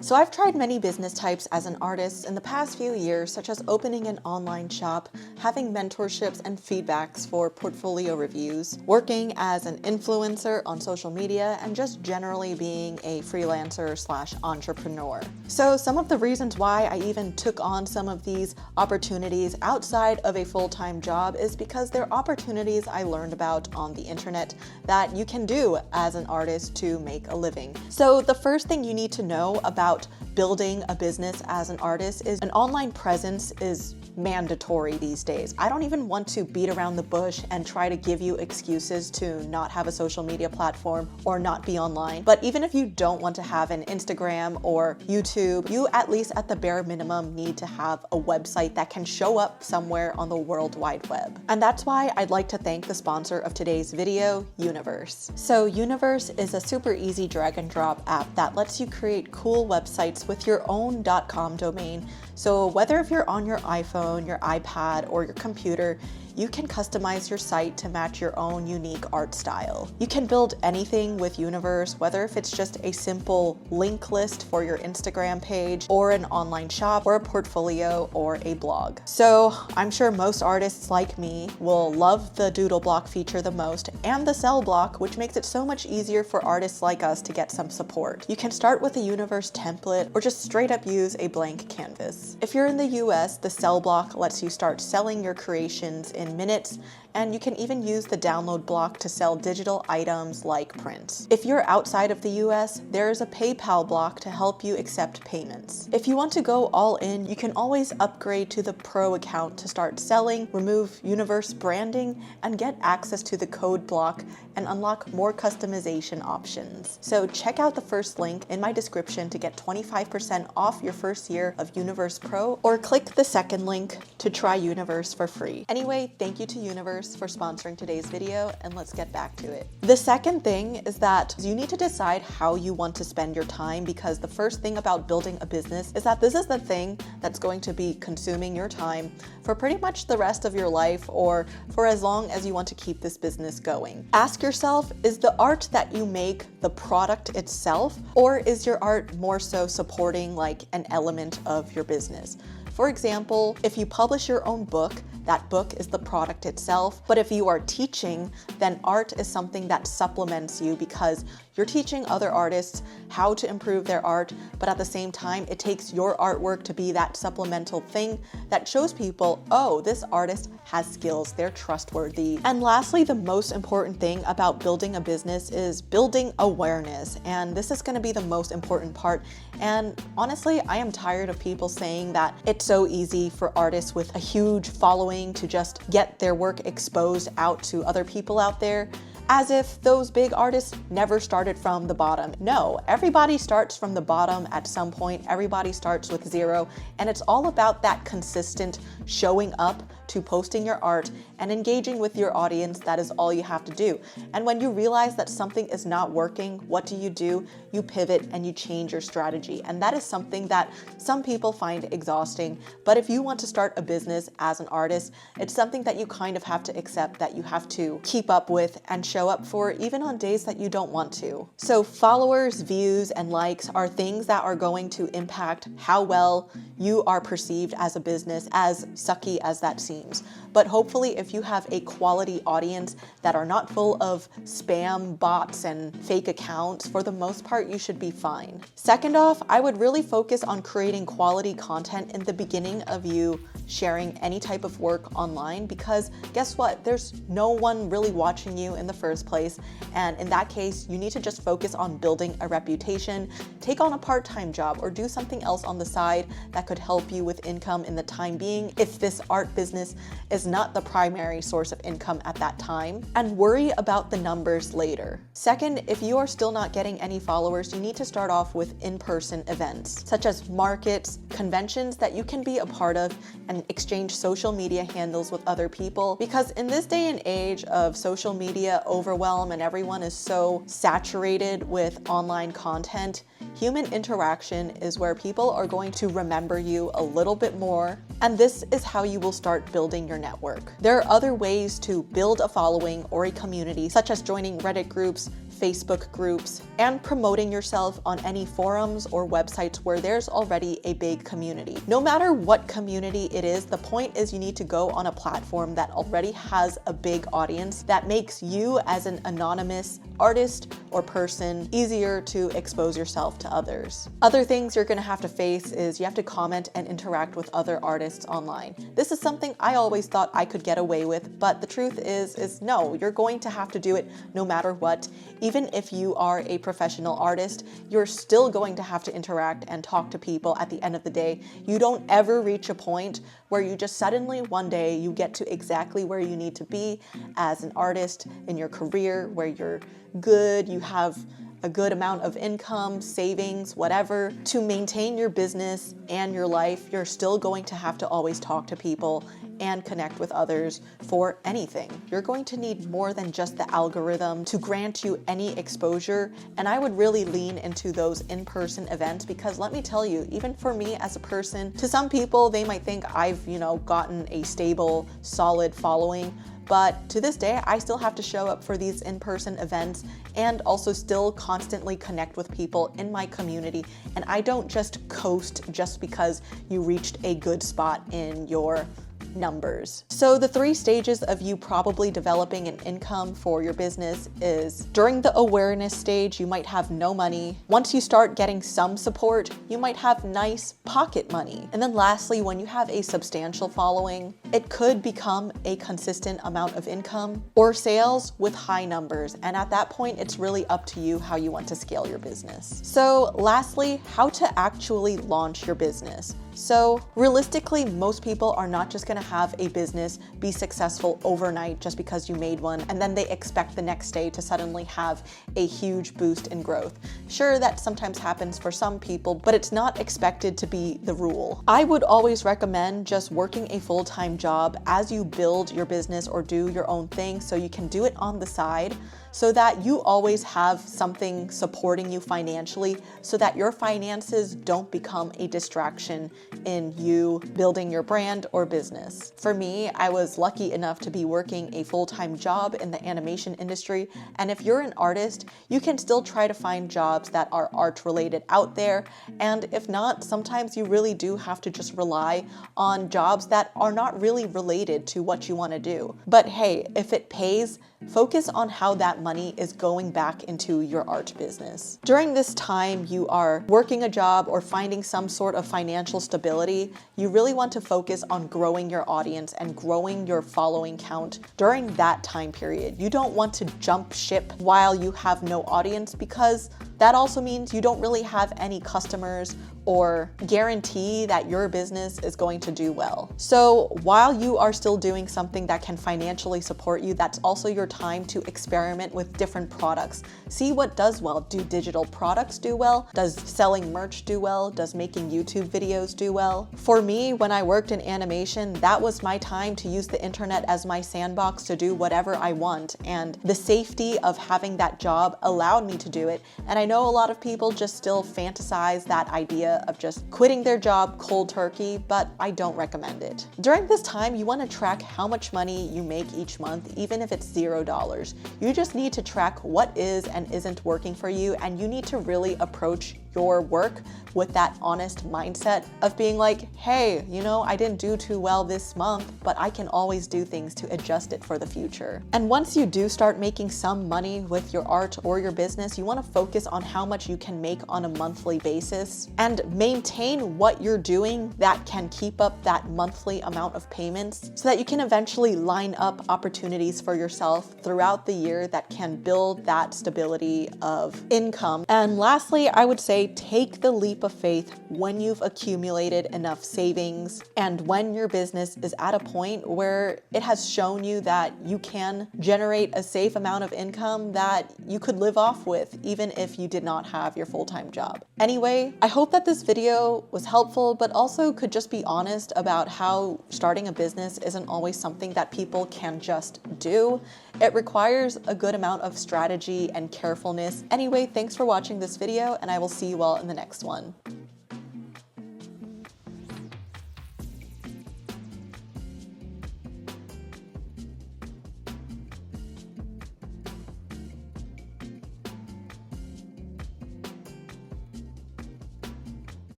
So I've tried many business types as an artist in the past few years, such as opening an online shop, having mentorships and feedbacks for portfolio reviews, working as an influencer on social media, and just generally being a freelancer/entrepreneur. So some of the reasons why I even took on some of these opportunities outside of a full-time job is because they're opportunities I learned about on the internet that you can do as an artist to make a living. So the first thing you need to know about building a business as an artist is an online presence is mandatory these days. I don't even want to beat around the bush and try to give you excuses to not have a social media platform or not be online. But even if you don't want to have an Instagram or YouTube, you at least at the bare minimum need to have a website that can show up somewhere on the World Wide Web. And that's why I'd like to thank the sponsor of today's video, Universe. So Universe is a super easy drag and drop app that lets you create cool websites with your own .com domain. So whether if you're on your iPhone, your iPad, or your computer, you can customize your site to match your own unique art style. You can build anything with Universe, whether if it's just a simple link list for your Instagram page, or an online shop, or a portfolio, or a blog. So I'm sure most artists like me will love the doodle block feature the most, and the cell block, which makes it so much easier for artists like us to get some support. You can start with a Universe template, or just straight up use a blank canvas. If you're in the US, the cell block lets you start selling your creations in minutes, and you can even use the download block to sell digital items like prints. If you're outside of the US, there is a PayPal block to help you accept payments. If you want to go all in, you can always upgrade to the Pro account to start selling, remove Universe branding, and get access to the code block and unlock more customization options. So check out the first link in my description to get 25% off your first year of Universe Pro, or click the second link to try Universe for free. Anyway, thank you to Universe for sponsoring today's video, and let's get back to it. The second thing is that you need to decide how you want to spend your time, because the first thing about building a business is that this is the thing that's going to be consuming your time for pretty much the rest of your life, or for as long as you want to keep this business going. Ask yourself, is the art that you make the product itself, or is your art more so supporting like an element of your business? For example, if you publish your own book, that book is the product itself. But if you are teaching, then art is something that supplements you, because you're teaching other artists how to improve their art, but at the same time, it takes your artwork to be that supplemental thing that shows people, oh, this artist has skills, they're trustworthy. And lastly, the most important thing about building a business is building awareness. And this is gonna be the most important part. And honestly, I am tired of people saying that it's so easy for artists with a huge following to just get their work exposed out to other people out there, as if those big artists never started from the bottom. No, everybody starts from the bottom at some point. Everybody starts with zero, and it's all about that consistent showing up to posting your art and engaging with your audience. That is all you have to do. And when you realize that something is not working, what do? You pivot and you change your strategy. And that is something that some people find exhausting. But if you want to start a business as an artist, it's something that you kind of have to accept that you have to keep up with and show up for, even on days that you don't want to. So followers, views, and likes are things that are going to impact how well you are perceived as a business, as sucky as that seems. But hopefully, if you have a quality audience that are not full of spam bots and fake accounts, for the most part, you should be fine. Second off, I would really focus on creating quality content in the beginning of you sharing any type of work online, because guess what? There's no one really watching you in the first place. And in that case, you need to just focus on building a reputation, take on a part-time job, or do something else on the side that could help you with income in the time being, if this art business is not the primary source of income at that time, and worry about the numbers later. Second, if you are still not getting any followers, you need to start off with in-person events, such as markets, conventions that you can be a part of, and exchange social media handles with other people. Because in this day and age of social media overwhelm and everyone is so saturated with online content, Human interaction is where people are going to remember you a little bit more, and this is how you will start building your network. There are other ways to build a following or a community, such as joining Reddit groups, Facebook groups, and promoting yourself on any forums or websites where there's already a big community. No matter what community it is, the point is you need to go on a platform that already has a big audience that makes you as an anonymous artist or person easier to expose yourself to others. Other things you're gonna have to face is you have to comment and interact with other artists online. This is something I always thought I could get away with, but the truth is no, you're going to have to do it no matter what. Even if you are a professional artist, you're still going to have to interact and talk to people at the end of the day. You don't ever reach a point where you just suddenly one day you get to exactly where you need to be as an artist in your career, where you're good, you have a good amount of income, savings, whatever. To maintain your business and your life, you're still going to have to always talk to people and connect with others for anything. You're going to need more than just the algorithm to grant you any exposure, and I would really lean into those in-person events because let me tell you, even for me as a person, to some people, they might think I've, gotten a stable, solid following, but to this day, I still have to show up for these in-person events and also still constantly connect with people in my community. And I don't just coast just because you reached a good spot in your numbers. So the 3 stages of you probably developing an income for your business is during the awareness stage, you might have no money. Once you start getting some support, you might have nice pocket money. And then lastly, when you have a substantial following, it could become a consistent amount of income or sales with high numbers. And at that point, it's really up to you how you want to scale your business. So lastly, how to actually launch your business. So realistically, most people are not just gonna have a business be successful overnight just because you made one and then they expect the next day to suddenly have a huge boost in growth. Sure, that sometimes happens for some people, but it's not expected to be the rule. I would always recommend just working a full-time job as you build your business or do your own thing so you can do it on the side, so that you always have something supporting you financially so that your finances don't become a distraction in you building your brand or business. For me, I was lucky enough to be working a full-time job in the animation industry, and if you're an artist, you can still try to find jobs that are art related out there, and if not, sometimes you really do have to just rely on jobs that are not really related to what you want to do. But hey, if it pays, focus on how that money is going back into your art business. During this time you are working a job or finding some sort of financial stability, you really want to focus on growing your audience and growing your following count during that time period. You don't want to jump ship while you have no audience because that also means you don't really have any customers or guarantee that your business is going to do well. So while you are still doing something that can financially support you, that's also your time to experiment with different products. See what does well. Do digital products do well? Does selling merch do well? Does making YouTube videos do well? For me, when I worked in animation, that was my time to use the internet as my sandbox to do whatever I want. And the safety of having that job allowed me to do it. And I know a lot of people just still fantasize that idea of just quitting their job cold turkey, but I don't recommend it. During this time, you want to track how much money you make each month, even if it's $0. You just need to track what is and isn't working for you, and you need to really approach your work with that honest mindset of being like, hey, I didn't do too well this month, but I can always do things to adjust it for the future. And once you do start making some money with your art or your business, you want to focus on how much you can make on a monthly basis and maintain what you're doing that can keep up that monthly amount of payments so that you can eventually line up opportunities for yourself throughout the year that can build that stability of income. And lastly, I would say take the leap of faith when you've accumulated enough savings and when your business is at a point where it has shown you that you can generate a safe amount of income that you could live off with even if you did not have your full-time job. Anyway, I hope that this video was helpful, but also could just be honest about how starting a business isn't always something that people can just do. It requires a good amount of strategy and carefulness. Anyway, thanks for watching this video, and I will see you all in the next one.